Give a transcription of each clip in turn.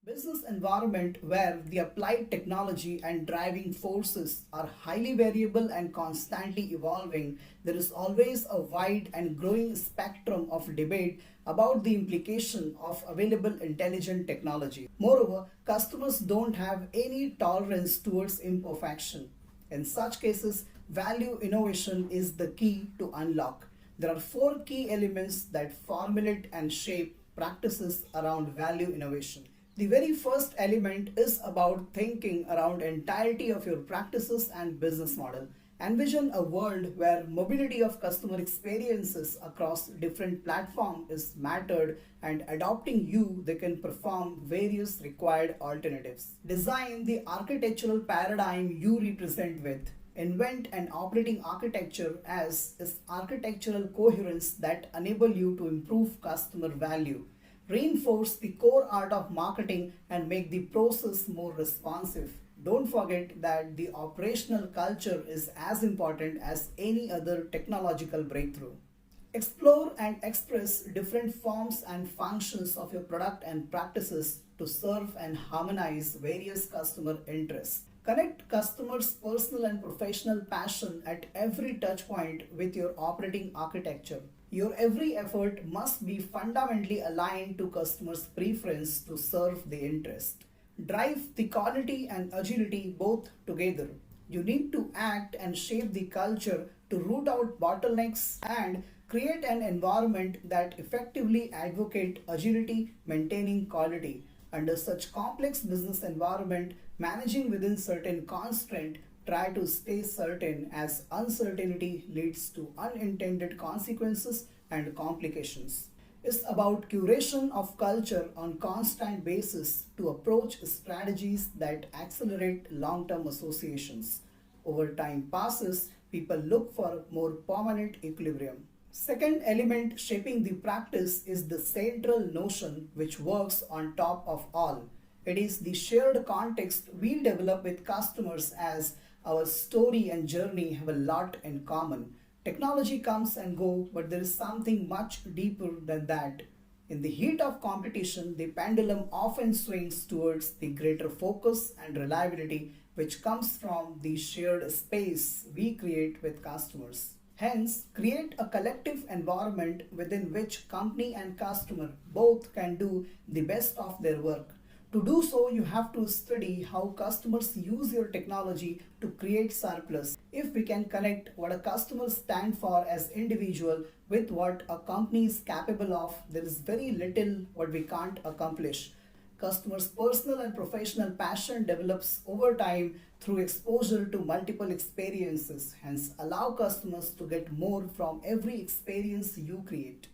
Business environment where the applied technology and driving forces are highly variable and constantly evolving, there is always a wide and growing spectrum of debate about the implication of available intelligent technology. Moreover, customers don't have any tolerance towards imperfection. In such cases, value innovation is the key to unlock. There are four key elements that formulate and shape practices around value innovation. The very first element is about thinking around entirety of your practices and business model. Envision a world where mobility of customer experiences across different platforms is mattered and adopting you they can perform various required alternatives. Design the architectural paradigm you represent with. Invent an operating architecture as is architectural coherence that enable you to improve customer value. Reinforce the core art of marketing and make the process more responsive. Don't forget that the operational culture is as important as any other technological breakthrough. Explore and express different forms and functions of your product and practices to serve and harmonize various customer interests. Connect customers' personal and professional passion at every touchpoint with your operating architecture. Your every effort must be fundamentally aligned to customers' preference to serve the interest. Drive the quality and agility both together. You need to act and shape the culture to root out bottlenecks and create an environment that effectively advocate agility, maintaining quality. Under such complex business environment, managing within certain constraint, try to stay certain as uncertainty leads to unintended consequences and complications. It's about curation of culture on constant basis to approach strategies that accelerate long-term associations. Over time passes, people look for more permanent equilibrium. Second element shaping the practice is the central notion which works on top of all. It is the shared context we develop with customers as our story and journey have a lot in common. Technology comes and go, but there is something much deeper than that. In the heat of competition, the pendulum often swings towards the greater focus and reliability which comes from the shared space we create with customers. Hence, create a collective environment within which company and customer both can do the best of their work. To do so, you have to study how customers use your technology to create surplus. If we can connect what a customer stands for as individual with what a company is capable of, there is very little what we can't accomplish. Customers' personal and professional passion develops over time through exposure to multiple experiences, hence allow customers to get more from every experience you create.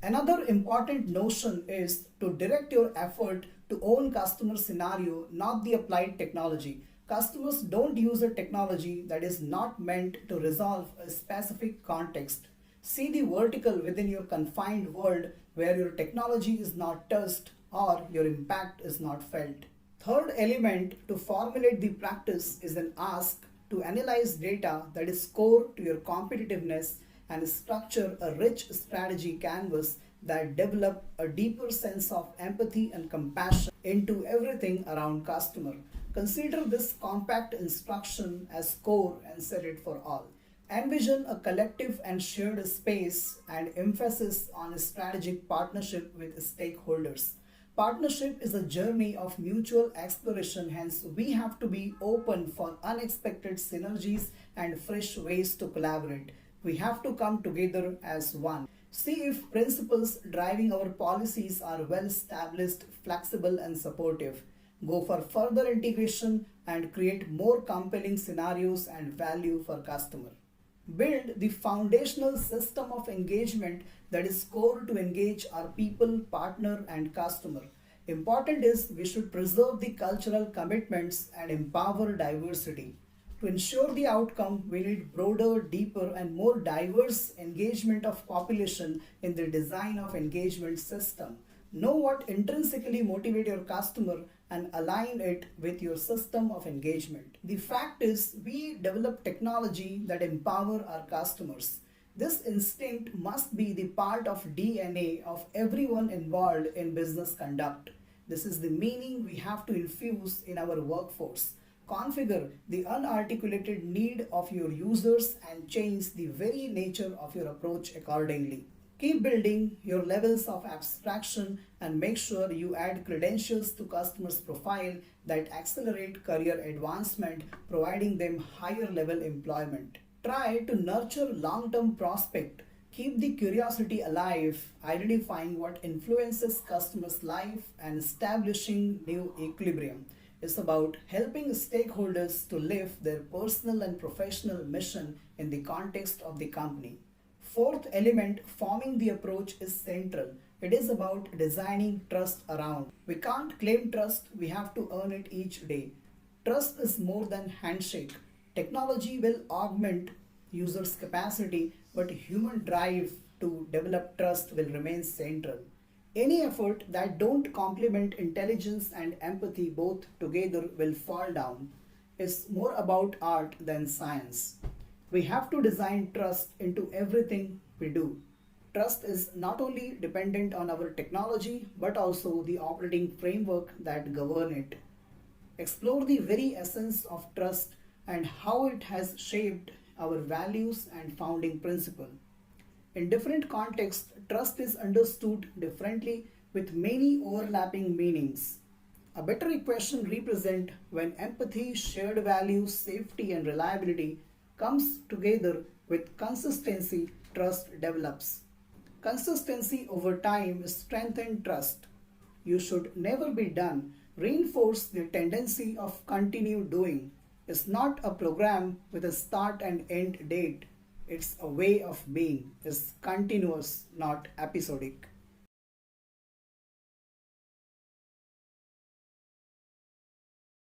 Another important notion is to direct your effort to own customer scenario, not the applied technology. Customers don't use a technology that is not meant to resolve a specific context. See the vertical within your confined world where your technology is not touched or your impact is not felt. Third element to formulate the practice is an ask to analyze data that is core to your competitiveness and structure a rich strategy canvas that develop a deeper sense of empathy and compassion into everything around customer. Consider this compact instruction as core and set it for all. Envision a collective and shared space and emphasis on a strategic partnership with stakeholders. Partnership is a journey of mutual exploration, hence we have to be open for unexpected synergies and fresh ways to collaborate. We have to come together as one. See if principles driving our policies are well established, flexible and supportive. Go for further integration and create more compelling scenarios and value for customer. Build the foundational system of engagement that is core to engage our people, partner and customer. Important is we should preserve the cultural commitments and empower diversity. To ensure the outcome, we need broader, deeper and more diverse engagement of population in the design of engagement system. Know what intrinsically motivate your customer and align it with your system of engagement. The fact is, we develop technology that empower our customers. This instinct must be the part of DNA of everyone involved in business conduct. This is the meaning we have to infuse in our workforce. Configure the unarticulated need of your users and change the very nature of your approach accordingly. Keep building your levels of abstraction and make sure you add credentials to customers' profile that accelerate career advancement, providing them higher level employment. Try to nurture long term prospect. Keep the curiosity alive, identifying what influences customers' life and establishing new equilibrium. It's about helping stakeholders to live their personal and professional mission in the context of the company. Fourth element, forming the approach, is central. It is about designing trust around. We can't claim trust, we have to earn it each day. Trust is more than handshake. Technology will augment users' capacity, but human drive to develop trust will remain central. Any effort that don't complement intelligence and empathy both together will fall down. It's more about art than science. We have to design trust into everything we do. Trust is not only dependent on our technology but also the operating framework that govern it. Explore the very essence of trust and how it has shaped our values and founding principle. In different contexts, trust is understood differently with many overlapping meanings. A better equation represents when empathy, shared values, safety, and reliability comes together with consistency, trust develops. Consistency over time strengthens trust. You should never be done. Reinforce the tendency of continue doing. It's not a program with a start and end date. It's a way of being. It's continuous, not episodic.